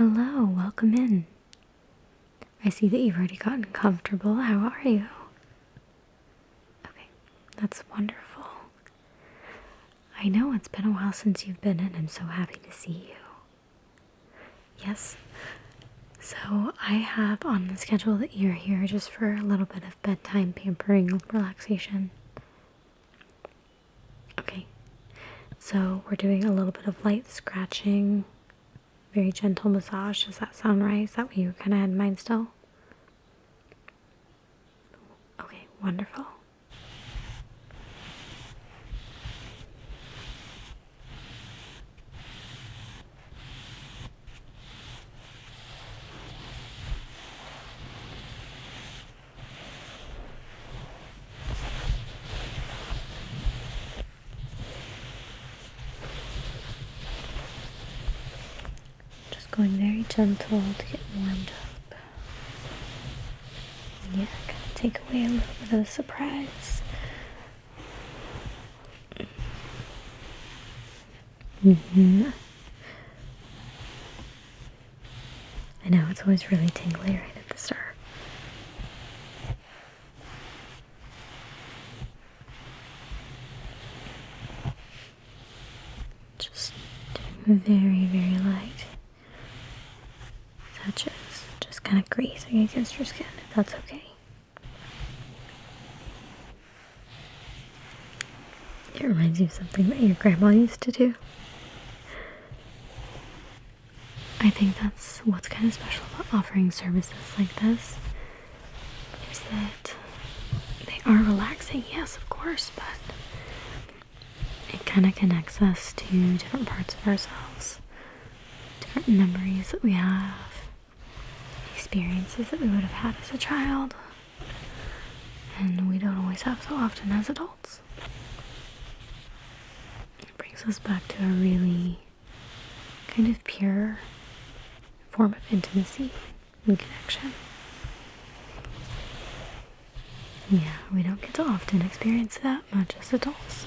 Hello, welcome in. I see that you've already gotten comfortable. How are you? Okay, that's wonderful. I know it's been a while since you've been in. I'm so happy to see you. Yes, so I have on the schedule that you're here just for a little bit of bedtime pampering relaxation. Okay, so we're doing a little bit of light scratching, very gentle massage. Does that sound right? Is that what you kind of had in mind still? Okay, wonderful. Just going very gentle to get warmed up. Yeah, kind of take away a little bit of the surprise. I know, it's always really tingly right at the start. Just very, very light touches. Just kind of grazing against your skin, if that's okay. It reminds you of something that your grandma used to do. I think that's what's kind of special about offering services like this, is that they are relaxing, yes, of course, but it kind of connects us to different parts of ourselves, different memories that we have, experiences that we would have had as a child, and we don't always have so often as adults. It brings us back to a really kind of pure form of intimacy and connection. Yeah, we don't get to often experience that much as adults, so.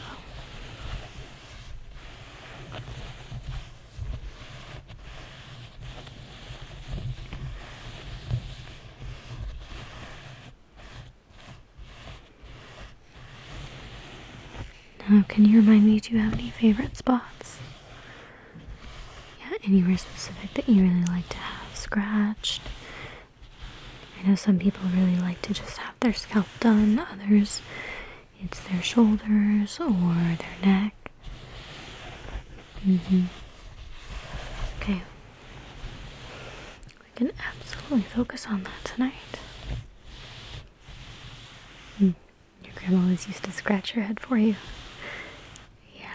Now, can you remind me, do you have any favorite spots? Yeah, anywhere specific that you really like to have scratched? I know some people really like to just have their scalp done, others it's their shoulders or their neck. Okay. We can absolutely focus on that tonight. Your grandma always used to scratch your head for you. Yeah.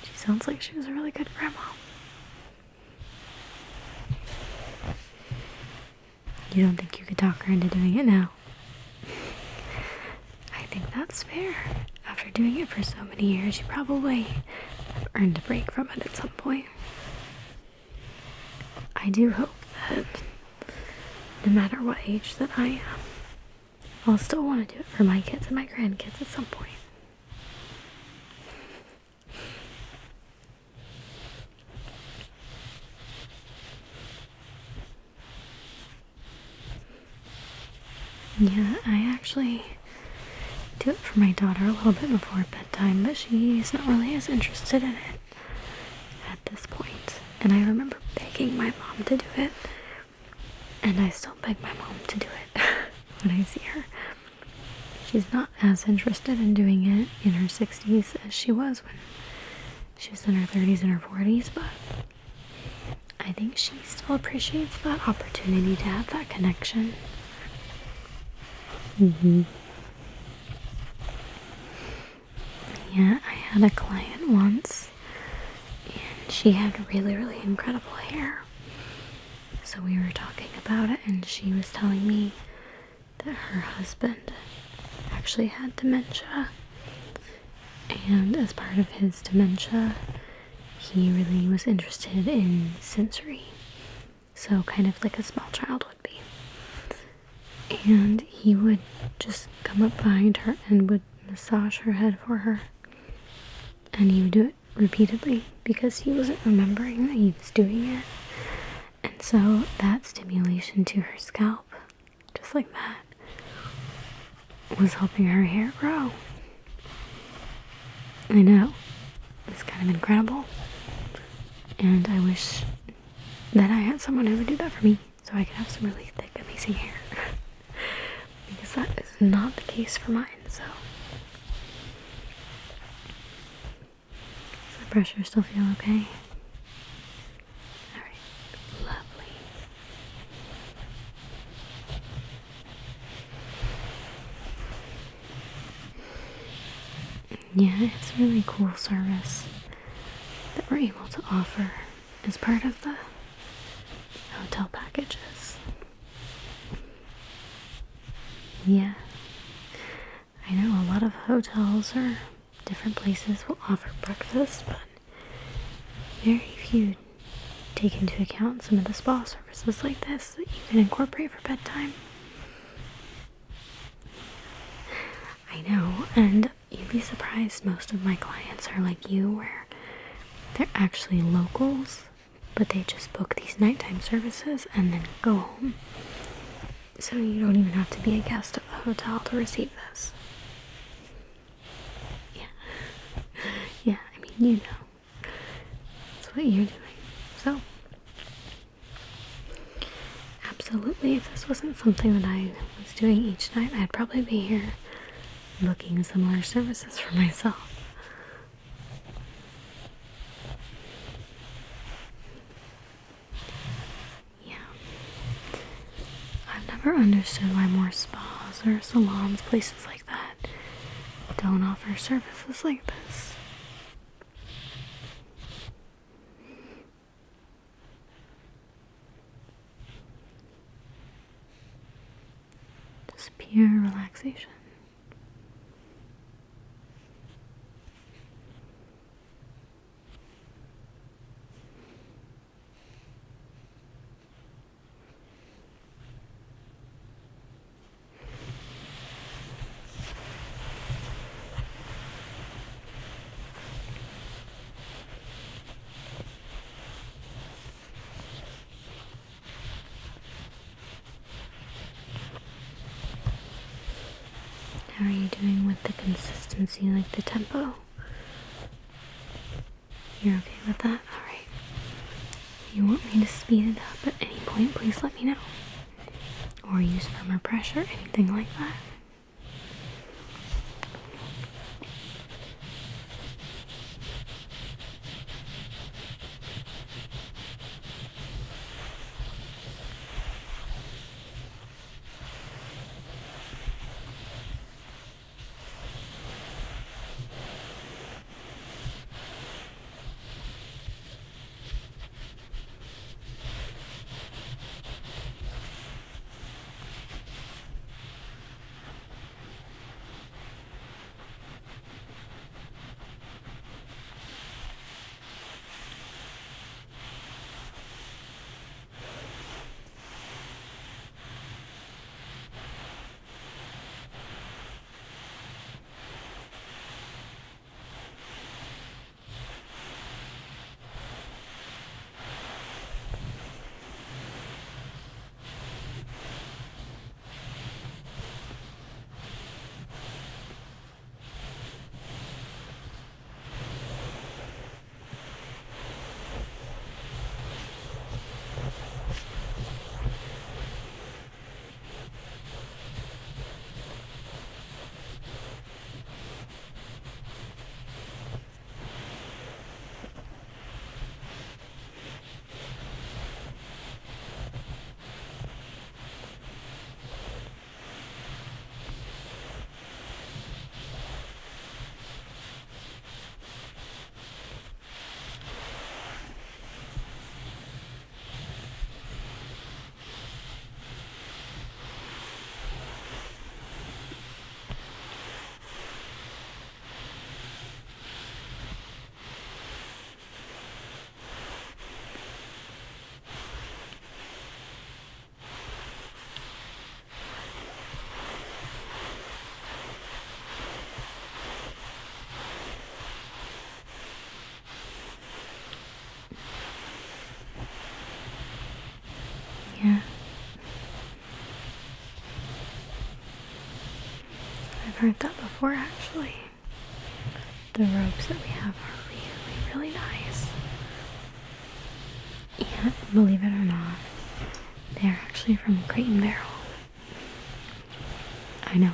She sounds like she was a really good grandma. You don't think you could talk her into doing it now? I think that's fair. After doing it for so many years, you probably have earned a break from it at some point. I do hope that no matter what age that I am, I'll still want to do it for my kids and my grandkids at some point. Yeah, I actually do it for my daughter a little bit before bedtime, but she's not really as interested in it at this point. And I remember begging my mom to do it, and I still beg my mom to do it when I see her. She's not as interested in doing it in her 60s as she was when she was in her 30s and her 40s, but I think she still appreciates that opportunity to have that connection. Yeah, I had a client once, and she had really, really incredible hair. So we were talking about it, and she was telling me that her husband actually had dementia. And as part of his dementia, he really was interested in sensory. So kind of like a small child would be. And he would just come up behind her and would massage her head for her. And he would do it repeatedly because he wasn't remembering that he was doing it. And so that stimulation to her scalp, just like that, was helping her hair grow. I know. It's kind of incredible. And I wish that I had someone who would do that for me so I could have some really thick, amazing hair. Because that is not the case for mine, so. Does the pressure still feel okay? Alright, lovely. Yeah, it's a really cool service that we're able to offer as part of the hotel packages. Yeah, I know a lot of hotels or different places will offer breakfast, but very few take into account some of the spa services like this that you can incorporate for bedtime. I know, and you'd be surprised, most of my clients are like you, where they're actually locals, but they just book these nighttime services and then go home. So you don't even have to be a guest of the hotel to receive this. Yeah. Yeah, I mean, you know. That's what you're doing. So, absolutely, if this wasn't something that I was doing each night, I'd probably be here booking similar services for myself. Yeah. I've never understood why more spas or salons, places like that, don't offer services like this. Just pure relaxation. How are you doing with the consistency, like the tempo? You're okay with that? Alright. If you want me to speed it up at any point, please let me know. Or use firmer pressure, anything like that. learned that before actually. The robes that we have are really, really nice. And believe it or not, they're actually from Crate and Barrel. I know.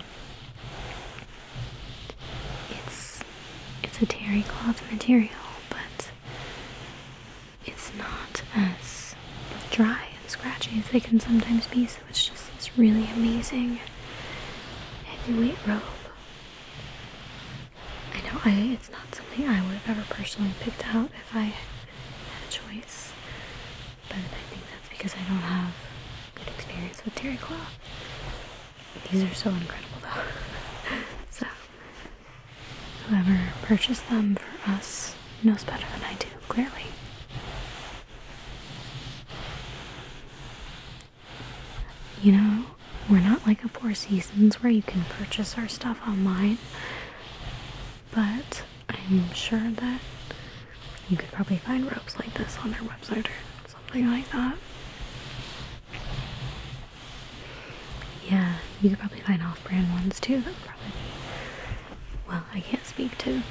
It's a terry cloth material, but it's not as dry and scratchy as they can sometimes be, so it's just this really amazing heavyweight robe. I know it's not something I would have ever personally picked out if I had a choice, but I think that's because I don't have good experience with terry cloth. These are so incredible though. So whoever purchased them for us knows better than I do, clearly. You know, we're not like a Four Seasons where you can purchase our stuff online, but I'm sure that you could probably find robes like this on their website or something like that. Yeah, you could probably find off-brand ones too. That would probably be, well, I can't speak to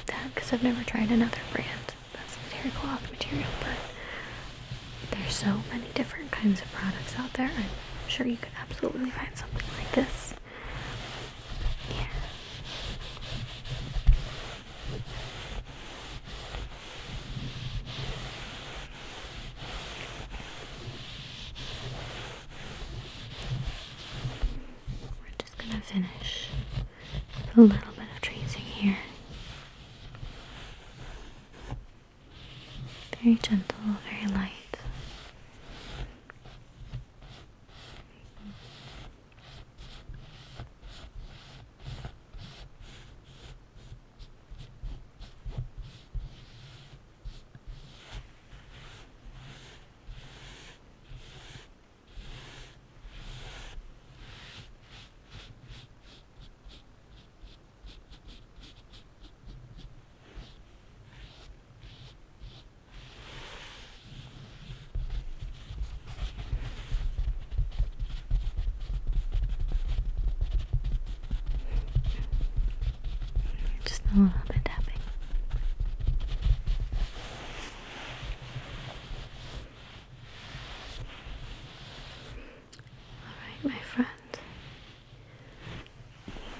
that because I've never tried another brand that's the terry cloth material, but there's so many different kinds of products out there. I'm sure you could absolutely find something like this. Yeah. We're just gonna finish with a little bit of tracing here. Very gentle, very light. Just a little bit tapping. Alright, my friend.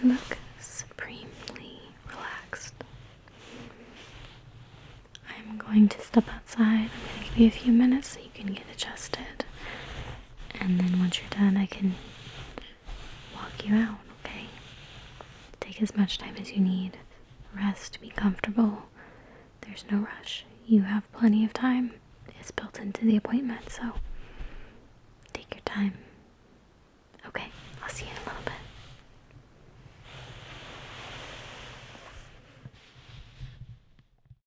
You look supremely relaxed. I'm going to step outside. I'm going to give you a few minutes so you can get adjusted. And then once you're done, I can walk you out, okay? Take as much time as you need. Rest, be comfortable. There's no rush. You have plenty of time. It's built into the appointment, so take your time.